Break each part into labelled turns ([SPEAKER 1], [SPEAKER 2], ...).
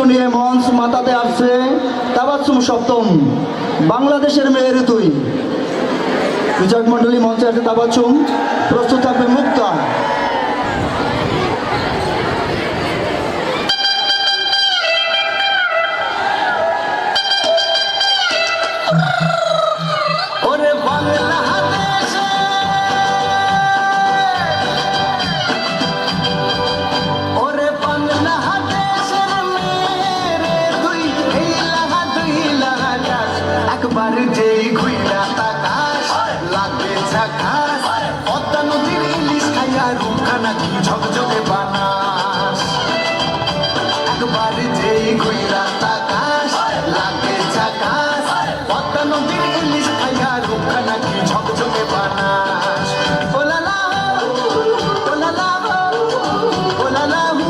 [SPEAKER 1] নিয়ে মঞ্চ মাতাতে আসছে তাবাসসুম সপ্তম, বাংলাদেশের মেয়ের তুই। বিচারক মন্ডলী মঞ্চে আসছে তাবাসসুম, প্রস্তুত থাকবে মুক্তা।
[SPEAKER 2] একবার যেই ঘুইরা তাকাস লাগবে ঝাকাস, পদ্মা নদীর ইলিশ খাইয়া রূপখানা কি ঝকঝকে বানাস। একবার যেই ঘুইরা তাকাস লাগবে ঝাকাস, পদ্মা নদীর ইলিশ খাইয়া রূপখানা কি ঝকঝকে বানাস। ও লালা ও লালা ও লালা হু,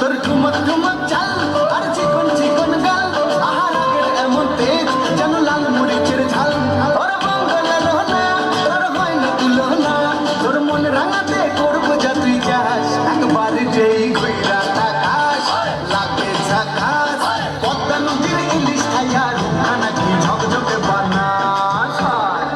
[SPEAKER 2] তোর ঠুমক ঠুমক চাল আর চিকন চিকন গাল, আহার আগের এমন তেজ যেন লাল মরিচের ঝাল। তোর বাঙ্গালের না তোর হয় না তুলনা, তোর মন রাঙাতে করবো যা তুই চাস। একবার যেই ঘুইরা তাকাস লাগে ঝাকাস, পদ্মা নদীর ইলিশ খাইয়া রূপখানা কি ঝকঝকে বানাস।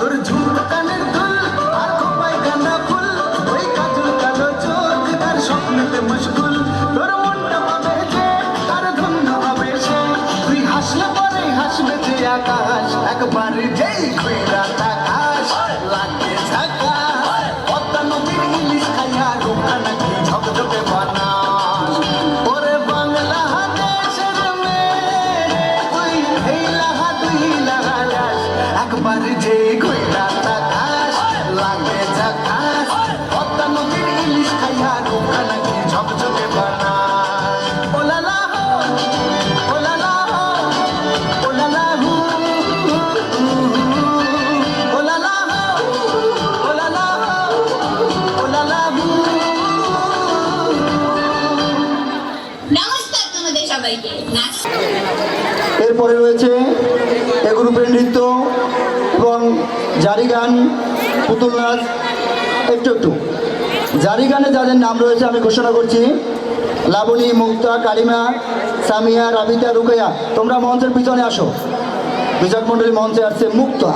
[SPEAKER 2] তোর ঝুমকো কানের দুল আর খোপায় গাঁদা ফুল, ওই কাজল কালো চোখ তার স্বপ্নেতে মশগুল। তোর মনটা পাবে যে তার ধন্য হবে সে, তুই হাসলে পরে হাসবে যে আকাশ। একবার যেই ঘুইরা তাকাস লাগে ঝাকাস, পদ্মা নদীর ইলিশ খাইয়া রূপখানা কি ঝকঝকে বানাস। ওরে বাংলা দেশের মেয়ে তুই এই লাহা দুই লাহা লাস, একবার যেই ঘুইরা তাকাস লাগে ঝাকাস, পদ্মা নদীর ইলিশ খাইয়া রূপখানা কি ঝকঝকে বানাস। ও লালা হো ও লালা হো ও লালা হু, ও লালা হো ও লালা হো ও লালা হু।
[SPEAKER 3] নমস্কার তোমাদের সবাইকে। নাচ
[SPEAKER 1] এরপরে রয়েছে এ গ্রুপের নৃত্য এবং জারি গান, পুতুল নাচ। একটু একটু জারি গানে যাদের নাম রয়েছে আমি ঘোষণা করছি: লাবণী, মুক্তা, কালিমা, সামিয়া, রাবিতা, রুকাইয়া। তোমরা মঞ্চের পিছনে আসো। বিচারক মন্ডলী মঞ্চে আসছে মুক্তা।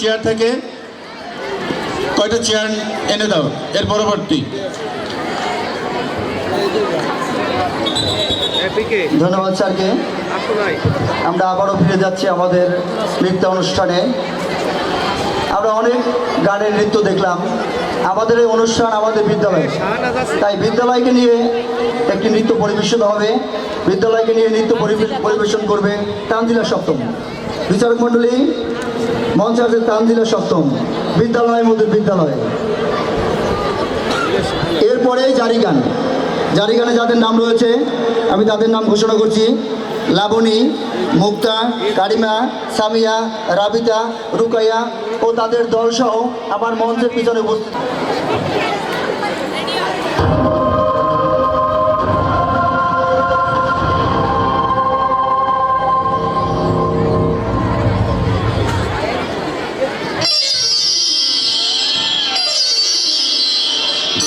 [SPEAKER 4] চেয়ার থেকে কয়টা চেয়ার এনে দাও এর পরবর্তী।
[SPEAKER 1] ধন্যবাদ স্যারকে। আমরা আবারও ফিরে যাচ্ছি আমাদের নৃত্য অনুষ্ঠানে। আমরা অনেক গানের নৃত্য দেখলাম। আমাদের এই অনুষ্ঠান আমাদের বিদ্যালয়ে, তাই বিদ্যালয়কে নিয়ে একটি নৃত্য পরিবেশিত হবে। বিদ্যালয়কে নিয়ে নৃত্য পরিবেশন করবে তানজিলা সপ্তম। বিচারক মণ্ডলী, মঞ্চে আছে তানজিলা সপ্তম, বিদ্যালয় মধ্যে বিদ্যালয়। এরপরে জারি গান। জারি গানে যাদের নাম রয়েছে আমি তাদের নাম ঘোষণা করছি: লাবণী, মুক্তা, কারিমা, সামিয়া, রাবিতা, রুকাইয়া ও তাদের দলসহ আমার মঞ্চের পিছনে উপস্থিত।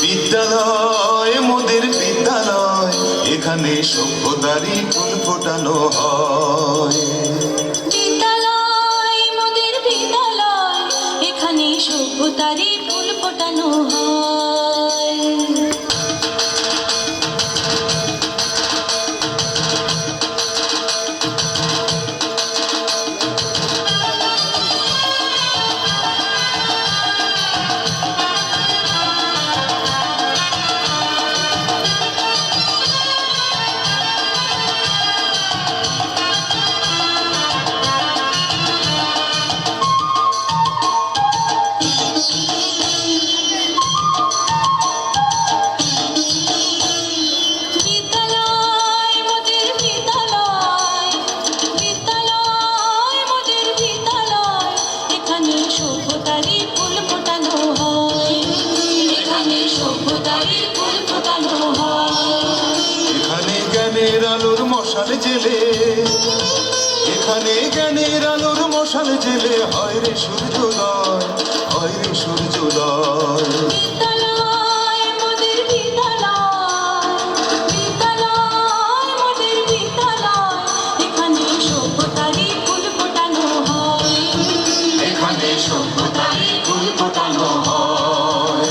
[SPEAKER 2] বিদ্যালয় মোদের বিদ্যালয়, এখানে সভ্যতারই ফুল ফোটানো হয়।
[SPEAKER 5] বিদ্যালয় মোদের বিদ্যালয়, এখানে সভ্যতারই ফুল ফোটানো হয়। বিদ্যালয় মোদের বিদ্যালয়, বিদ্যালয় মোদের বিদ্যালয়, এখানে সভ্যতারই ফুল ফোটানো হয়। এখানে সভ্যতারই ফুল ফোটানো হয়।
[SPEAKER 2] এখানে জ্ঞানের আলোর মশাল জেলে, এখানে জ্ঞানের আলোর মশাল জেলে হয় রে সূর্যোদয়, হয় রে সূর্যোদয়।
[SPEAKER 5] বিদ্যালয় মোদের বিদ্যালয়, বিদ্যালয় মোদের বিদ্যালয়, এখানে সভ্যতারই ফুল ফোটানো হয়।
[SPEAKER 2] এখানে সভ্যতারই ফুল ফোটানো হয়।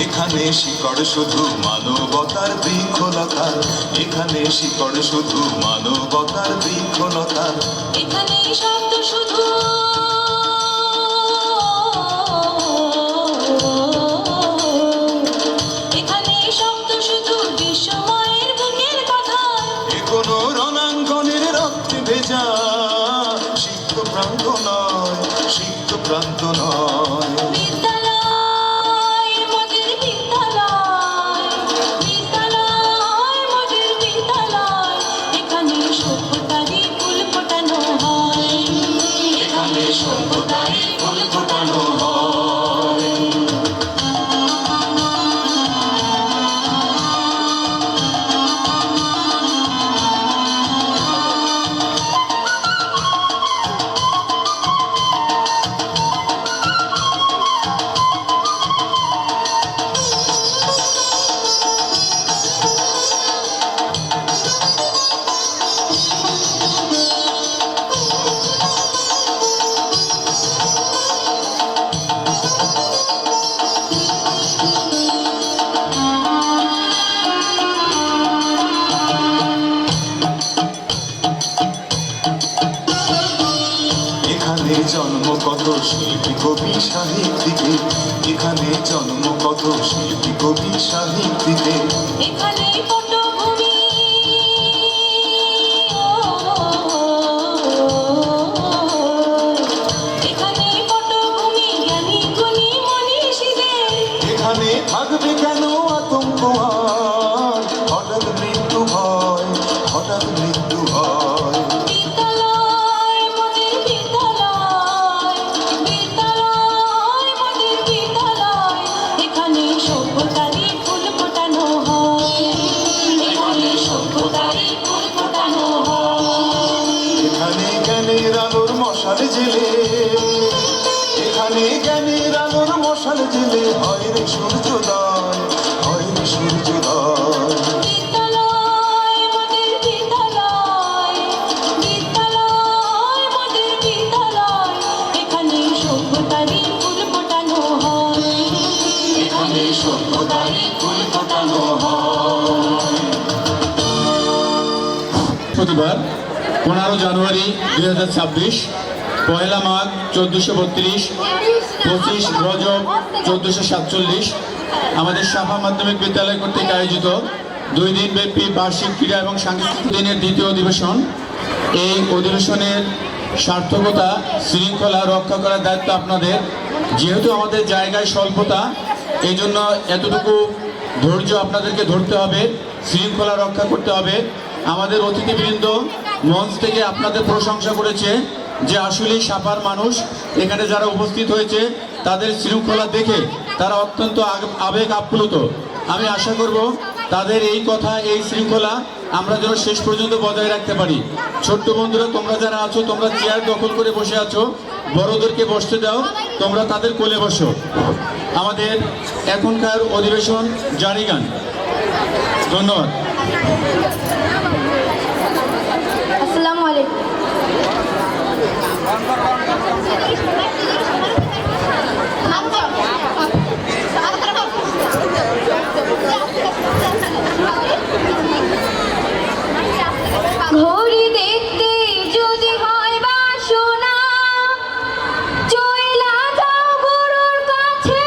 [SPEAKER 2] এখানে শিকড় শুধু মানবতার বৃক্ষলতার, এখানে শিকড় শুধু মানবতার বৃক্ষলতার।
[SPEAKER 5] এখানে শব্দ শুধু এখানে শব্দ শুধু বিশ্বময়ের বুকের কথা।
[SPEAKER 2] এ কোনো রণাঙ্গনের রক্তে ভেজা সিক্ত প্রান্ত নয়, সিক্ত প্রান্ত নয়।
[SPEAKER 5] বিদ্যালয় মোদের বিদ্যালয়, বিদ্যালয় মোদের বিদ্যালয়, এখানে সভ্যতারই ফুল ফোটানো হয়। এখানে সভ্যতারই ফুল ফোটানো হয়।
[SPEAKER 2] এখানে জন্ম কত শিল্পী কবি সাহিত্যিকে, এখানে জন্ম কত শিল্পী কবি সাহিত্যিকে।
[SPEAKER 5] এখানে পটভূমি এখানে পটভূমি জ্ঞানী গুণী মনীষীদের।
[SPEAKER 2] এখানে থাকবে কেন মশাল জেলে, এখানে জ্ঞানের আলোর মশাল জেলে হয় রে সূর্যোদয়, হয় রে সূর্যোদয়।
[SPEAKER 5] বিদ্যালয় মোদের বিদ্যালয়, বিদ্যালয় মোদের বিদ্যালয়, এখানে সভ্যতারই ফুল ফোটানো হয়, এখানে সভ্যতারই ফুল ফোটানো হয়।
[SPEAKER 4] বৃহস্পতিবার 15 জানুয়ারি 2026, 1 মাঘ 1432, 25 রজব 1447 আমাদের সাফা মাধ্যমিক বিদ্যালয় কর্তৃক আয়োজিত 2 দিন ব্যাপী বার্ষিক ক্রীড়া এবং সাংস্কৃতিক দিনের দ্বিতীয় অধিবেশন। এই অধিবেশনের সার্থকতা শৃঙ্খলা রক্ষা করার দায়িত্ব আপনাদের। যেহেতু আমাদের জায়গায় স্বল্পতা, এই জন্য এতটুকু ধৈর্য আপনাদেরকে ধরতে হবে, শৃঙ্খলা রক্ষা করতে হবে। আমাদের অতিথিবৃন্দ মঞ্চ থেকে আপনাদের প্রশংসা করেছে যে আসলেই সাপার মানুষ এখানে যারা উপস্থিত হয়েছে তাদের শৃঙ্খলা দেখে তারা অত্যন্ত আবেগ আপ্লুত। আমি আশা করব তাদের এই কথা, এই শৃঙ্খলা আমরা যেন শেষ পর্যন্ত বজায় রাখতে পারি। ছোট্ট বন্ধুরা, তোমরা যারা আছো, তোমরা চেয়ার দখল করে বসে আছো, বড়দেরকে বসতে দাও, তোমরা তাদের কোলে বসো। আমাদের এখনকার অধিবেশন জারি গান। ধন্যবাদ।
[SPEAKER 5] আসসালামু আলাইকুম। ঘড়ি দেখতে যদি হয় বাসনা, চইলা যাও গুরুর কাছে,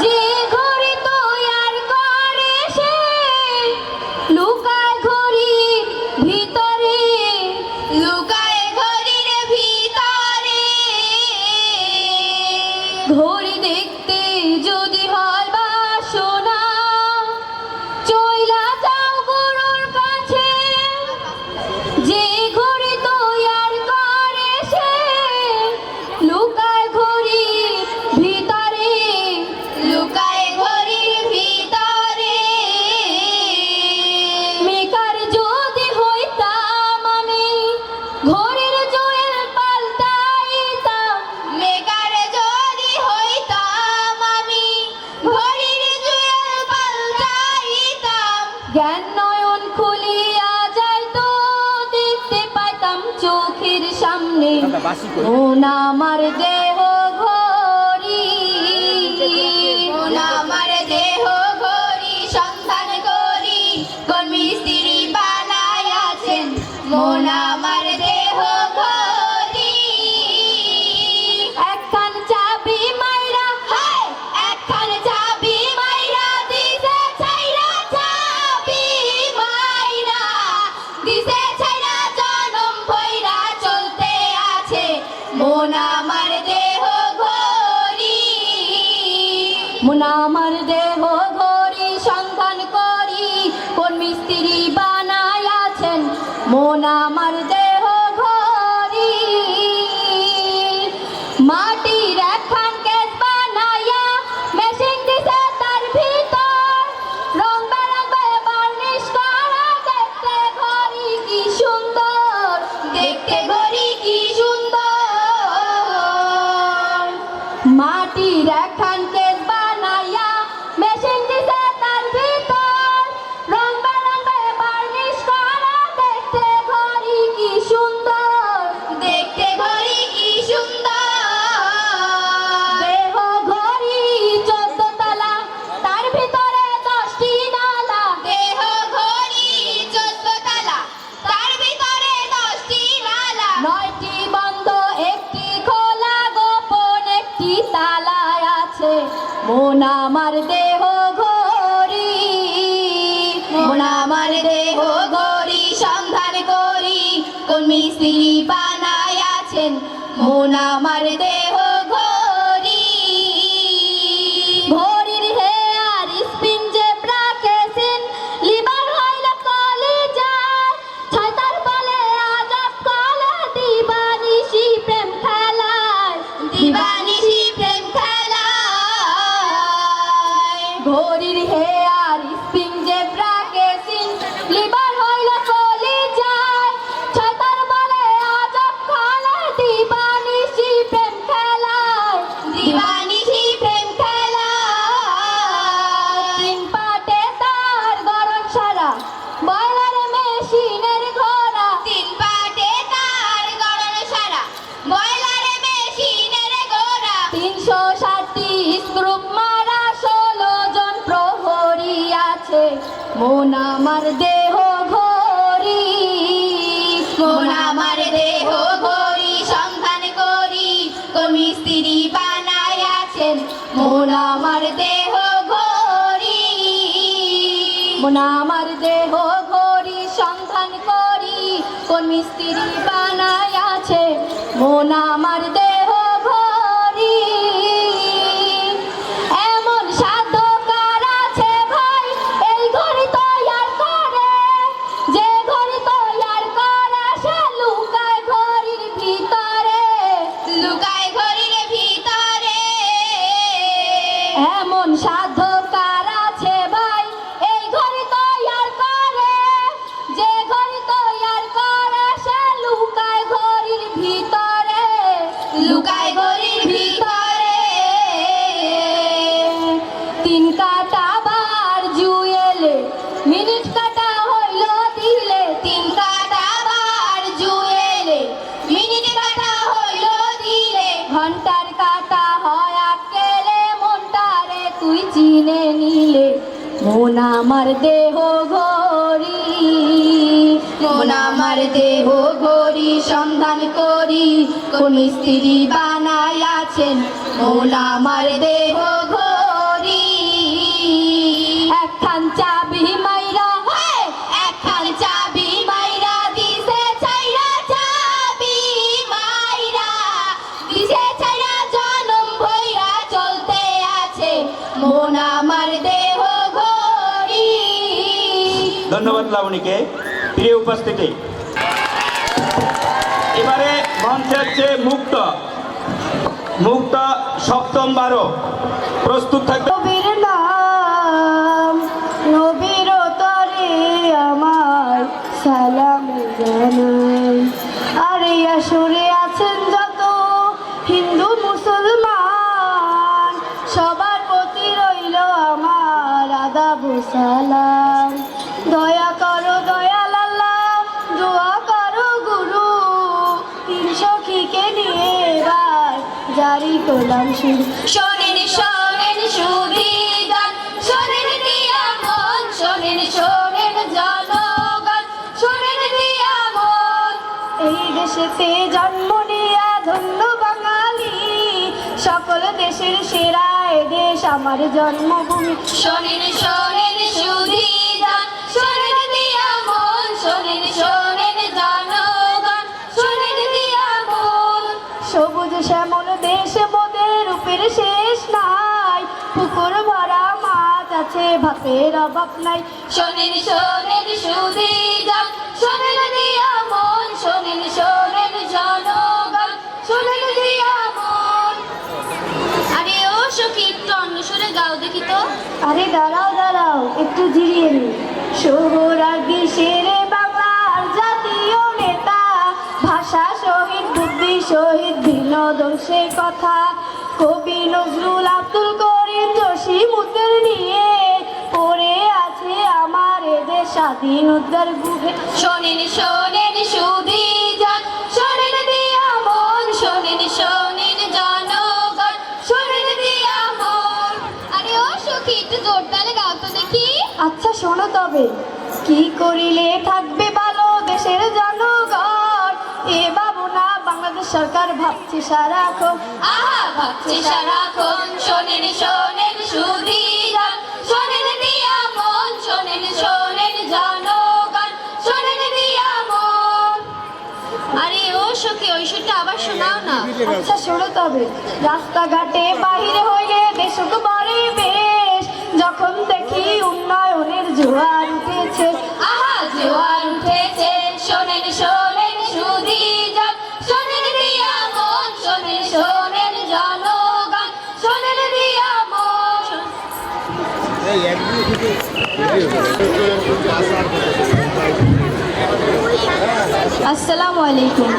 [SPEAKER 5] যে ঘড়ি তৈয়ার করে সে লুকায় ঘড়ির ভিতরে, লুকায় ঘড়ির ভিতরে। ঘড়ি দেখতে যদি হয় বাসনা, চইলা যাও গুরুর কাছে, যে ঘড়ি তৈয়ার করে সে লুকায় ঘড়ির ভিতরে, লুকায় ঘড়ির ভিতরে। মেকার যদি হইতাম আমি, ঘড়ির জুয়েল পাল্টাইতাম, মেকার যদি হইতাম আমি, ঘড়ির জুয়েল পাল্টাইতাম। জ্ঞান নয়ন খুলিয়া যাইতো, দেখতে পাইতাম চোখের সামনে মন আমার দেহ ঘড়ি, মন আমার দেহ ঘড়ি সন্ধান করি, কোন মিস্ত্রি বানাইয়াছেন মন আমার দেহ ঘড়ি। একখান চাবি মাইরা, একখান চাবি মাইরা দিছে ছাইরা, চাবি মাইরা দিছে ছাইরা, জনম ভইরা চলতে আছে মন আমার দেহ ঘড়ি, মন আমার দেহ ঘড়ি সন্ধান করি, কোন মিস্ত্রি বানাইয়াছেন মন আমার দেহ ঘড়ি। মাটির একখান কেস বানাইয়া মেশিন দিছে তার ভিতর, রং বেরঙে বার্নিশ করা, দেখতে ঘড়ি কি সুন্দর, দেখতে ঘড়ি কি সুন্দর। মাটির একখান কেস বানাইয়া মেশিন দিছে তার ভিতর, রং বেরঙে বার্নিশ করা, দেখতে ঘড়ি কি সুন্দর, দেখতে ঘড়ি কি সুন্দর। দেহ ঘড়ি 14 তলা, তার ভিতরে 10টি নালা, দেহ ঘড়ি 14 তলা, তার ভিতরে 10টি নালা। 9টি বন্ধ, 1টি খোলা, গোপন 1টি তালায় আছে মন আমার দেহ ঘড়ি, মন আমার দেহ ঘড়ি সন্ধান করি, কোন মিস্ত্রি বানাইয়াছেন মন আমার দেহ ঘড়ি। ঘড়ির হেয়ার স্পিন জেব্রা কেসিন, লিভার হইল কলিজার, ছয়তার বলে আজাব কলে দিবানিশি প্রেম খেলায়, দিবানিশি প্রেম খেলায়। ঘড়ির হেয়ার স্পিন জেব্রা কেসিন, লিভার হইল কলিজার, ছয়তার বলে আজাব আমার দেহ ঘড়ি,
[SPEAKER 3] মন আমার দেহ ঘড়ি সন্ধান করি কোন মিস্ত্রি বানায় আছেন মন আমার দেহ ঘড়ি।
[SPEAKER 5] মন আমার দেহ ঘড়ি সন্ধান করি কোন মিস্ত্রি বানায় আছে মন আমার দেহ ঘড়ি। এমন সাধকার আছে ভাই এই ঘড়ি তৈয়ার করে, যে ঘড়ি তৈয়ার করে সে লুকায় ঘড়ির ভিতরে,
[SPEAKER 3] লুকায় ঘড়ির ভিতরে।
[SPEAKER 5] এমন সাধকার আছে ভাই এই ঘড়ি তৈয়ার করে, যে ঘড়ি তৈয়ার করে সে লুকায় ঘড়ির ভিতরে,
[SPEAKER 3] লুকায় ঘড়ির ভিতরে।
[SPEAKER 5] তিন কাটা বার জুয়েলে মিনিট কাটা হইল দিলে,
[SPEAKER 3] তিন কাটা বার জুয়েলে মিনিট কাটা হইল দিলে,
[SPEAKER 5] ঘন্টার কাটা হয় আকেলে মনটারে তুই চিনে নিলে মন আমার দেহ ঘড়ি।
[SPEAKER 3] মন আমার দেহ ঘড়ি সন্ধান করি কোন মিস্ত্রি বানায় আছেন মন আমার দেহ ঘড়ি।
[SPEAKER 5] একখান চাবি মাইরা
[SPEAKER 3] একখান চাবি মাইরা দিছে ছাইরা, চাবি মাইরা দিছে ছাইরা, জনম ভইরা চলতে আছে মন আমার দেহ ঘড়ি।
[SPEAKER 6] ধন্যবাদ লাবণীকে। প্রিয় উপস্থিতি, এবারে মঞ্চে হচ্ছে মুক্ত মুক্ত সপ্তম বারো প্রস্তুত থাকবে।
[SPEAKER 5] নবীর নাম নবীর তরে আমার সালাম জানাই, আর এই আসরে আছেন যত হিন্দু মুসলমান সবার প্রতি রইল আমার আদাব ও সালাম। দয়া করো দয়াল আল্লাহ, দোয়া করো গুরু, 300 খিকে নিয়ে এবার জারি করলাম শুরু।
[SPEAKER 3] শোনেন শোনেন সুধীগান, শোনেন দিয়া মন, শোনেন শোনেন জনগণ, শোনেন দিয়া মন।
[SPEAKER 5] এই দেশেতে জন্ম নিয়া ধন্য বাঙালি, সকল দেশের সেরা এ দেশ আমার জন্মভূমি।
[SPEAKER 3] শোনেন শোনেন সুধীগান, শোনেন দিয়া মন, শোনেন শোনেন জনগণ, শোনেন দিয়া মন।
[SPEAKER 5] সবুজ শ্যামল দেশ মোদের রূপের শেষ নাই, পুকুর ভরা মাছ আছে ভাতের অভাব নাই।
[SPEAKER 3] শোনেন শোনেন সুধীগান, শোনেন দিয়া মন, শোনেন শোনেন জনগণ, শোনেন দিয়া মন। আরে ও সখী একটু অন্য সুরে গাও দেখি তো।
[SPEAKER 5] আরে দাঁড়াও দাঁড়াও একটু জিরিয়ে নি। সোহরাগী শেরে বাংলার জাতীয় নেতা, ভাষা শহীদ বুদ্ধি শহীদ বিনোদন সে কথা, কবি নজরুল আব্দুল করিম জসিমউদ্দিন নিয়ে পড়ে আছে আমার এদের স্বাধীনতার বুকে।
[SPEAKER 3] শোনেন শোনেন সুধীগান, শোনেন দিয়া মন, শোনেন শোনেন জনগণ, শোনেন দিয়া মন। আরে ও সখী একটু জোর তালে গাও তো দেখি।
[SPEAKER 5] আচ্ছা শোনো তবে, কি করিলে থাকবে ভালো দেশের জনগণ, এ বাবু না বাংলাদেশ সরকার ভাবছে সারাক্ষণ।
[SPEAKER 3] আহা ভাবছে সারাক্ষণ, শোনেন শোনেন সুধীগান, শোনেন দিয়া মন, শোনেন শোনেন জনগণ, শোনেন দিয়া মন। আরে ও সখী ওই সুরটা আবার শোনাও না।
[SPEAKER 5] আচ্ছা শোনো তবে, রাস্তাঘাটে বাহিরে হইলে দেশক বড়ে বেশ, যখন দেখি উন্নয়নের জোয়ার উঠেছে।
[SPEAKER 3] আহা জোয়ার উঠেছে, শোনেন শোনেন সুধীগান, শোনেন দিয়া মন, শোনেন শোনেন জনগণ, শোনেন দিয়া মন।
[SPEAKER 5] আসসালামু আলাইকুম।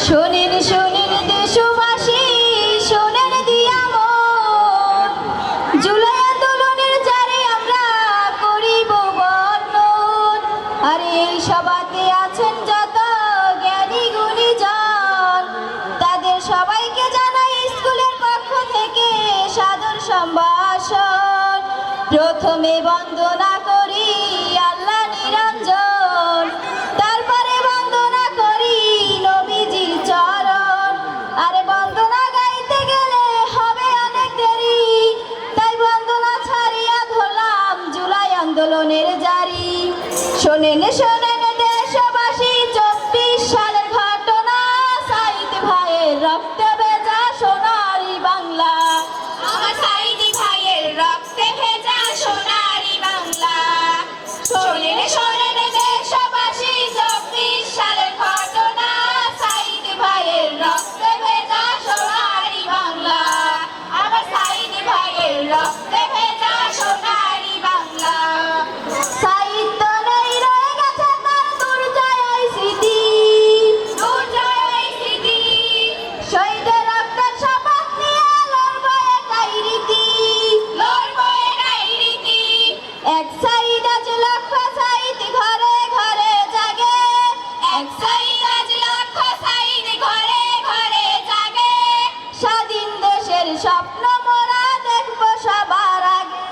[SPEAKER 5] শোনেন শোনেন দেশবাসী, শোনেন দিয়া মন, জুলাই আন্দোলনের যারে আমরা করিব বর্ণন, আর এই সভাতে আছেন যত জ্ঞানী গুণীজন, তাদের সবাইকে জানাই স্কুলের পক্ষ থেকে সাদর সম্ভাষণ। প্রথমে বন্দনা করি আল্লাহ নিরঞ্জন, তারপরে বন্দনা করি নবীজির চরণ। আরে বন্দনা গাইতে গেলে হবে অনেক দেরি, তাই বন্দনা ছাড়িয়া ধরলাম জুলাই আন্দোলনের জারি। শোনেন শোনেন দেশবাসী, 24 সালের ঘটনা, সাইদ ভাইয়ের রক্তে ভেজা সোনারি বাংলা।
[SPEAKER 3] আমার সাইদি ভাইয়ের রক্তে ভেজা সোনারি বাংলা। শোনেন শোনেন দেশবাসী, 24 সালের ঘটনা, সাইদি ভাইয়ের রক্তে ভেজা সোনারি বাংলা। আমার সাইদি ভাইয়ের রক্তে ভেজা সোনারি বাংলা।
[SPEAKER 5] সাহিত্য নেই রয়ে গেছে তার দুর্জয় স্মৃতি,
[SPEAKER 3] দুর্জয় স্মৃতি,
[SPEAKER 5] শহীদের রক্তের শপথ নিয়ে লড়বো এটাই রীতি।
[SPEAKER 3] লড়বো এটাই রীতি।
[SPEAKER 5] এক সাইদ আজ লক্ষ সাইদ ঘরে ঘরে জাগে,
[SPEAKER 3] এক সাইদ আজ লক্ষ সাইদ ঘরে ঘরে জাগে।
[SPEAKER 5] স্বাধীন দেশের স্বপ্ন মোরা দেখবো সবার আগে।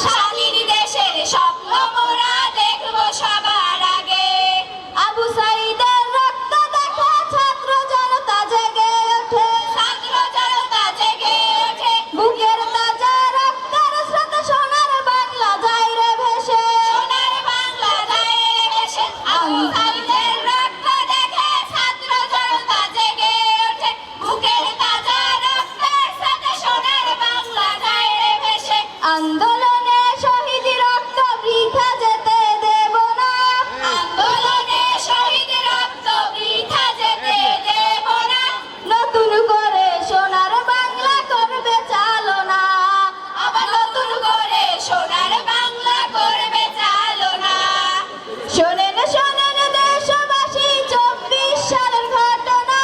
[SPEAKER 3] স্বাধীন দেশের স্বপ্ন মোরা দেখবো সবার আগে।
[SPEAKER 5] আবু সাইদের রক্ত দেখে ছাত্র জনতা জেগে ওঠে,
[SPEAKER 3] ছাত্র জনতা জেগে ওঠে।
[SPEAKER 5] বুকের তাজা রক্তের স্রোতে সোনার বাংলা যায় রে ভেসে।
[SPEAKER 3] সোনার বাংলা যায় রে ভেসে। আবু সাইদের রক্ত দেখে ছাত্র জনতা জেগে ওঠে। বুকের তাজা রক্তের সাথে সোনার বাংলা যায় রে ভেসে।
[SPEAKER 5] আন্দোলনে শহীদ রক্ত বৃথা যেতে দেব না,
[SPEAKER 3] আন্দোলনে শহীদ রক্ত বৃথা যেতে দেব না।
[SPEAKER 5] নতুন করে সোনার বাংলা করবে চালনা।
[SPEAKER 3] আবার নতুন করে সোনার বাংলা করবে চালনা।
[SPEAKER 5] শোনেন শোনেন দেশবাসী, 24 সালের ঘটনা,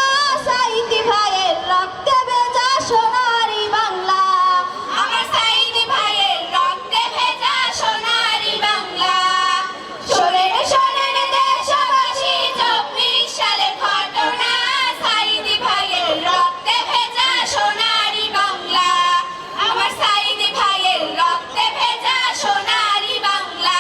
[SPEAKER 5] সাইদ ভাইয়ের রক্তে ভেজা সোনারি বাংলা।
[SPEAKER 3] আমার সাইদি ভাইয়ের রক্তে ভেজা সোনারি বাংলা। শোনেন শোনেন দেশবাসী, 24 সালের ঘটনা, সাইদি ভাইয়ের রক্তে ভেজা সোনারি বাংলা। আমার সাইদি ভাইয়ের রক্তে ভেজা সোনারি বাংলা।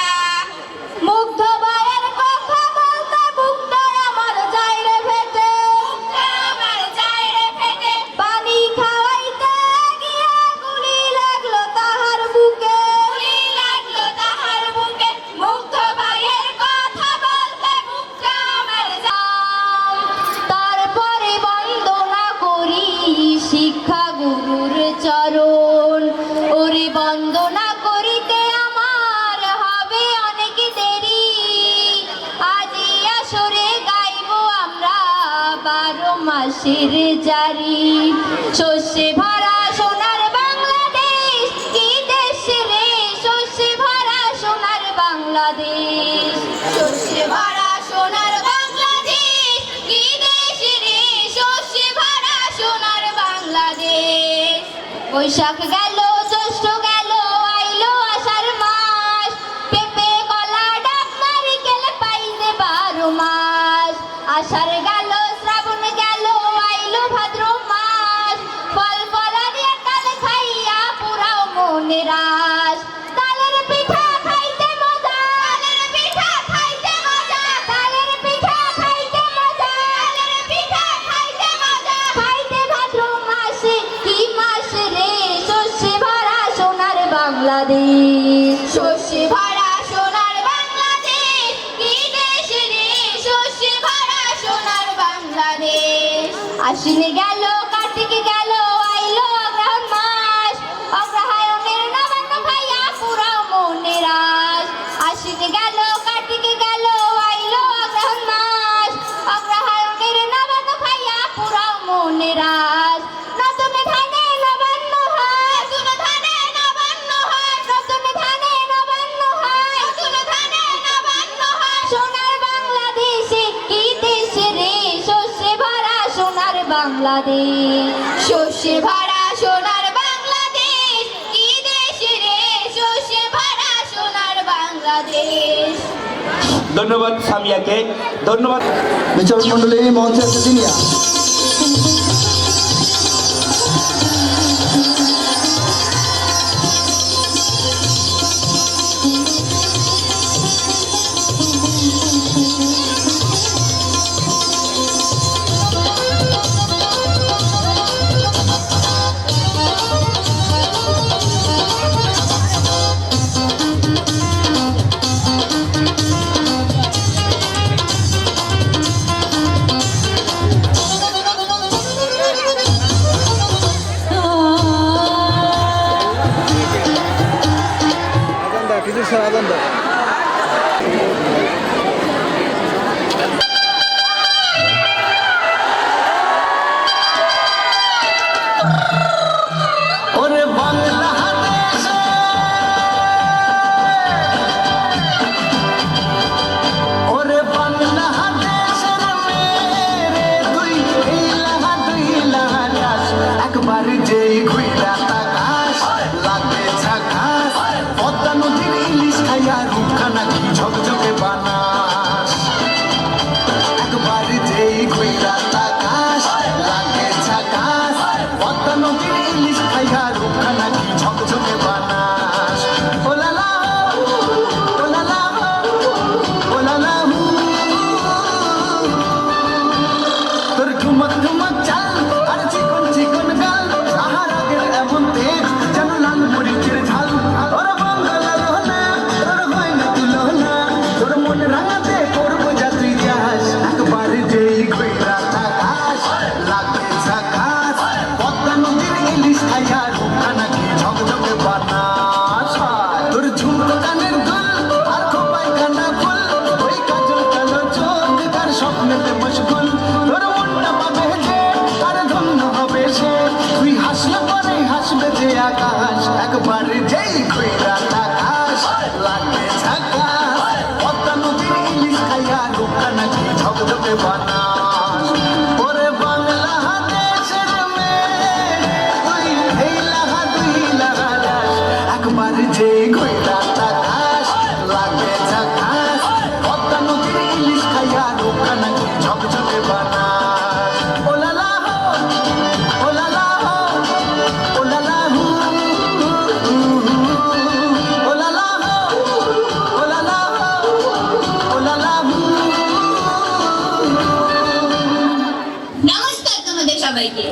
[SPEAKER 5] মুগ্ধ ভাইয়ের কথা বলতে বুকটা আমার যায় রে ফেটে,
[SPEAKER 3] বুকটা আমার যায় রে ফেটে।
[SPEAKER 5] পানি খাওয়াইতে গিয়ে গুলি লাগলো তাহার বুকে।
[SPEAKER 3] গুলি লাগলো তাহার বুকে। মুগ্ধ ভাইয়ের কথা বলতে বুকটা আমার যায়।
[SPEAKER 5] তারপরে বন্দনা করি শিক্ষা গুরুর চরণ, ওরে বন্দনা করিতে আমার হবে অনেক দেরি। আজি আসরে গাইবো আমরা 12 মাসের জারি। শস্যে ভরা সোনার বাংলাদেশ, কি দেশ রে শস্যে ভরা সোনার বাংলাদেশ।
[SPEAKER 3] শস্যে ভরা সোনার বাংলাদেশ, কি দেশ রে শস্যে ভরা সোনার বাংলাদেশ।
[SPEAKER 5] বৈশাখ গেল জ্যৈষ্ঠ গেল আইলো আষাঢ় মাস, পেঁপে কলা ডাব নারিকেল পাইছে 12 মাস। আষাঢ় গেল শ্রাবণ গেল আইলো ভাদ্র মাস, ফল ফলারি কাল খাইয়া পুরাও মনের আশ। তালের পিঠা খাইতে মজা,
[SPEAKER 3] তালের পিঠা খাইতে মজা,
[SPEAKER 5] তালের পিঠা খাইতে মজা,
[SPEAKER 3] তালের পিঠা খাইতে মজা।
[SPEAKER 5] খাইতে ভাদ্র মাসে, কি মাস রে শস্যে ভরা সোনার বাংলাদেশ।
[SPEAKER 3] শস্যে ভরা সোনার বাংলাদেশ, কি দেশ রে শস্যে ভরা সোনার বাংলাদেশ।
[SPEAKER 5] আশ্বিন গেল কার্তিক গেল আইলো অগ্রহায়ণ মাস, অগ্রহায়ণের নবান্ন খাইয়া পুরাও মনের আশ। আশ্বিন গেল কার্তিক গেল আইলো অগ্রহায়ণ মাস, অগ্রহায়ণের নবান্ন খাইয়া পুরাও মনের আশ। নতুন ধানে নবান্ন হয়,
[SPEAKER 3] নতুন ধানে নবান্ন হয়,
[SPEAKER 5] নতুন ধানে নবান্ন হয়,
[SPEAKER 3] নতুন ধানে নবান্ন হয়।
[SPEAKER 5] সোনার বাংলাদেশে, কি দেশ রে শস্যে ভরা সোনার বাংলাদেশ।
[SPEAKER 3] শস্যে ভরা সোনার বাংলাদেশ, কি দেশ রে শস্যে ভরা সোনার বাংলাদেশ।
[SPEAKER 6] ধন্যবাদ সামিয়াকে, ধন্যবাদ।
[SPEAKER 1] বিচারক মন্ডলী মঞ্চে আছে জিনিয়া।
[SPEAKER 2] ওরে বাংলাদেশে ওরে বাংলাদেশের মেরে দুই লাহা লাশ একবার যেই ঘুইরা তাকাস লাগে ঝাকাস পদ্মা নদীর ইলিশ খাইয়া রুখানা কি ঝকঝকে বানাস একবার যেই ঘুইরা তাকাস লাগে ঝাকাস পদ্মা নদীর ইলিশ খাইয়া রুখানা কি ঝকঝকে বানাস ওলালা ওলালা ওলালা তোর ঠুমক ঠুমক চাল আর চিকন চিকন গাল আহার আগের এমন তেজ যেন লাল মরিচের ঝাল ওর বাংলা লোনা তোর হয় না তুলনা তোর মন রাঙাতে করবো যাত্রী যাস একবার যেই ঘুইরা তাকাস লাগে ঝাকাস পদ্মা নদীর ইলিশ খাইয়া রুখানা কি ঝকঝকে বানাস তোর ঝুমকো কানের দুল আর খোপায় কানা ফুল ওই কাজল কালো চোখ তার স্বপ্নেতে মশগুল তোর মনটা পাবে যে তার ধন্য হবে সে তুই হাসলে পরে হাসবে যে আকাশ একবার যেই ঘুইরা তাকাস লাগে ঝাকাস পদ্মা নদীর ইলিশ খাইয়া রুখানা কি ঝকঝকে বানাস ওরে বাংলাদেশের মেয়ে তুই এই লাহা দুই লাহা লাশ একবার যেই ঘুইরা তাকাস লাগে ঝাকাস পদ্মা নদীর ইলিশ খাইয়া রুখানা কি ঝকঝকে বানাস ওলালা হো ওলালা হো ওলালা হু ওলালা হো ওলালা হো ওলালা হু
[SPEAKER 3] নমস্কার তোমাদের সবাইকে।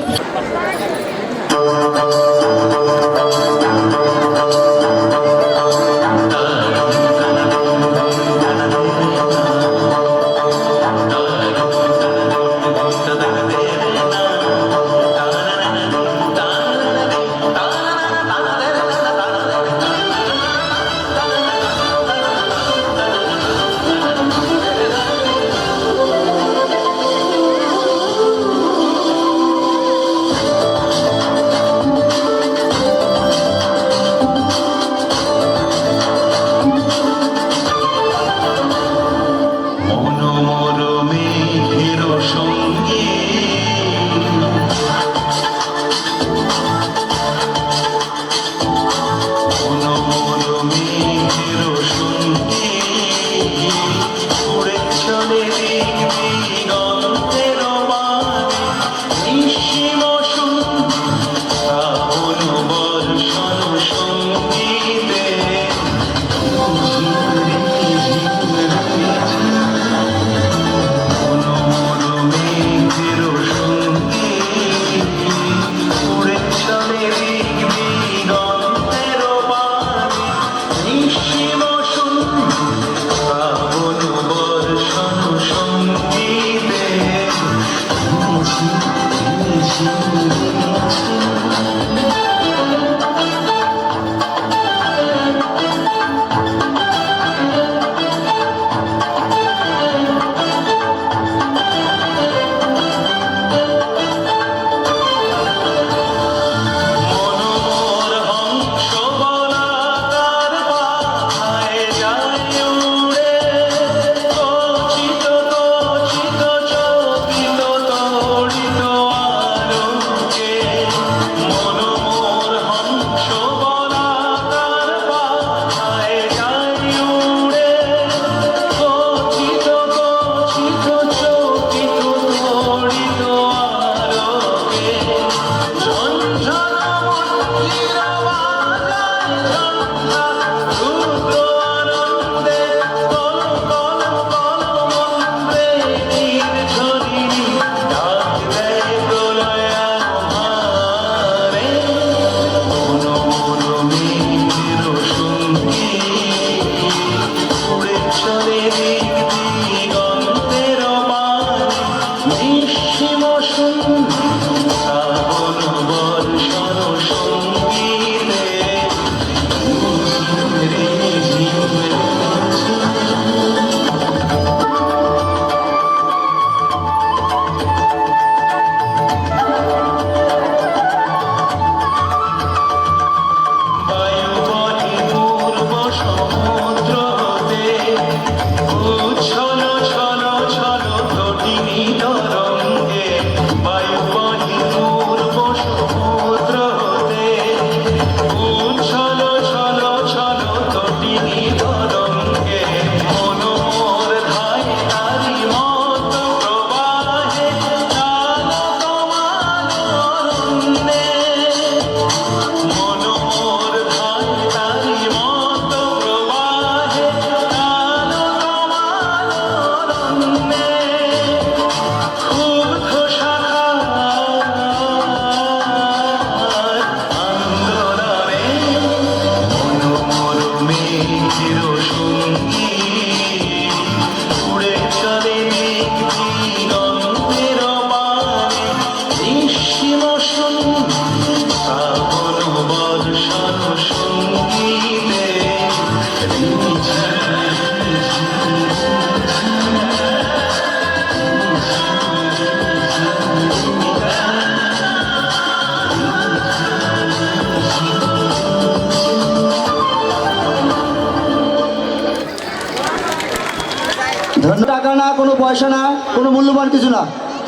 [SPEAKER 1] পয়সা না, কোনো মূল্যবান কিছু না,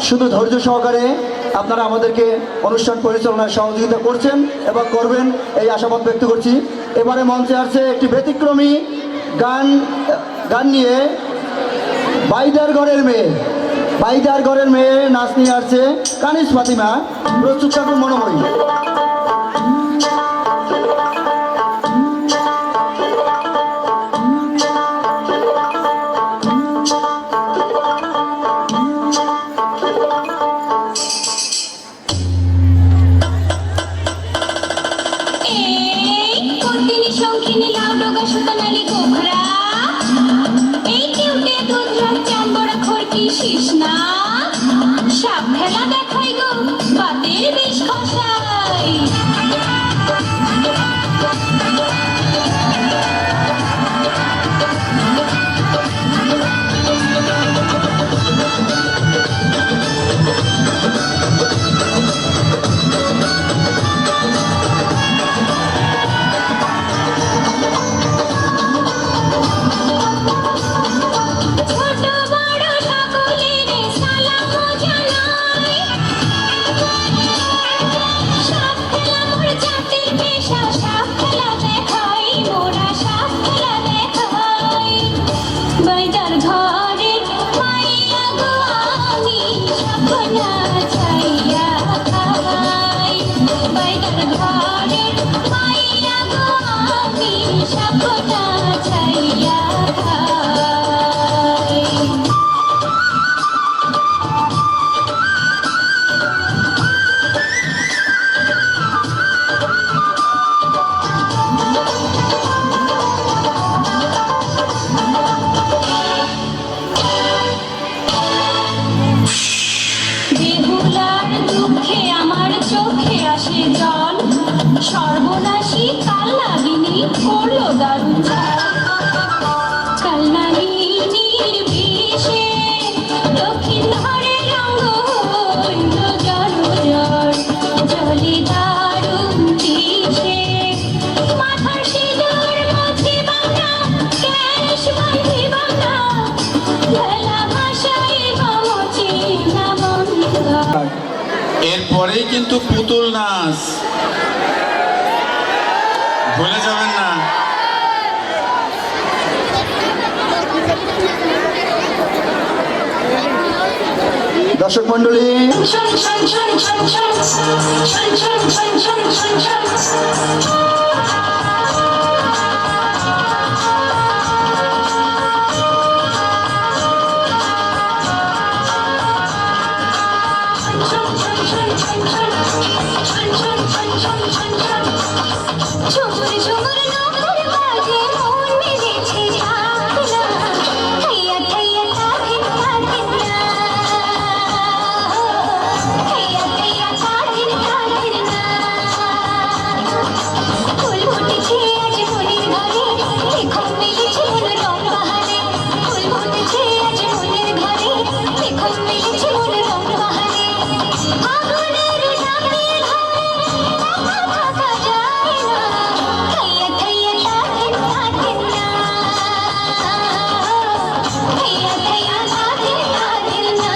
[SPEAKER 1] শুধু ধৈর্য সহকারে আপনারা আমাদেরকে অনুষ্ঠান পরিচালনায় সহযোগিতা করছেন এবং করবেন এই আশাবাদ ব্যক্ত করছি। এবারে মঞ্চে আসছে একটি ব্যতিক্রমী গান নিয়ে বাইদার ঘরের মেয়ে নাচ নিয়ে আসছে কানিজ ফাতিমা। প্রস্তুত থাকুন মনোময়ী।
[SPEAKER 3] এই কর্তিনী শঙ্খিনী লাউ ডগা সুতানালি কোখরা, এই কেউটে দুধরাজ চান্দরা খড়কি শিসনা, সাপ খেলা দেখাই গো বাতের বিষ খসাই। ছোট বড় সকলের সালাম জানাই, সাপ খেলা মোর জাতির পেশা, সাপ খেলা দেখাই মোরা, সাপ খেলা দেখাই। বাইদার ঘরে মাইয়া গো আমি সাপ নাচাইয়া খাই, বাইদার ঘরে মাইয়া গো আমি সাপ নাচাইয়া খাই। বেহুলার দুঃখে আমার চোখে আসে জল, সর্বনাশী কালনাগিনী করলো দারুণ চাল। কালনাগিনীর বিষে দক্ষিণ ধারে রঙ্গ হইল জলজল, জলে দারুণ বিষে মাথার সিঁদুর মুছিবা না, কেশ বাঁধিবা না, বেলা ভাষায় গমছে না বন্ধা।
[SPEAKER 4] এরপরেই কিন্তু পুতুল নাচ, ভুলে যাবেন না।
[SPEAKER 1] দর্শক মণ্ডলী,
[SPEAKER 3] ছন ছন ছন ছন ছন ছন ছন ছন ছন ছন ঝুমুর ঝুমুর নখর বাজে মন মেরেছে ঝাঁকনা, থাইয়া থাইয়া তাধিন তাধিন না, থাইয়া থাইয়া তাধিন তাধিন না। ফুল ফুটেছে আজ মনের ঘরে, এখন মিলেছে মন রং বাহারে, ফুল ফুটেছে আজ মনের ঘরে, এখন মিলেছে মন রং বাহারে। আগুনের নামে ঘরে থাকা যায় না, থাইয়া থাইয়া তাধিন তাধিন না, থাইয়া থাইয়া তাধিন তাধিন না।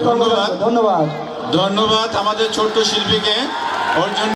[SPEAKER 1] কর্মকাণ্ড। ধন্যবাদ।
[SPEAKER 4] ধন্যবাদ আমাদের ছোট্ট শিল্পীকে ওর জন্য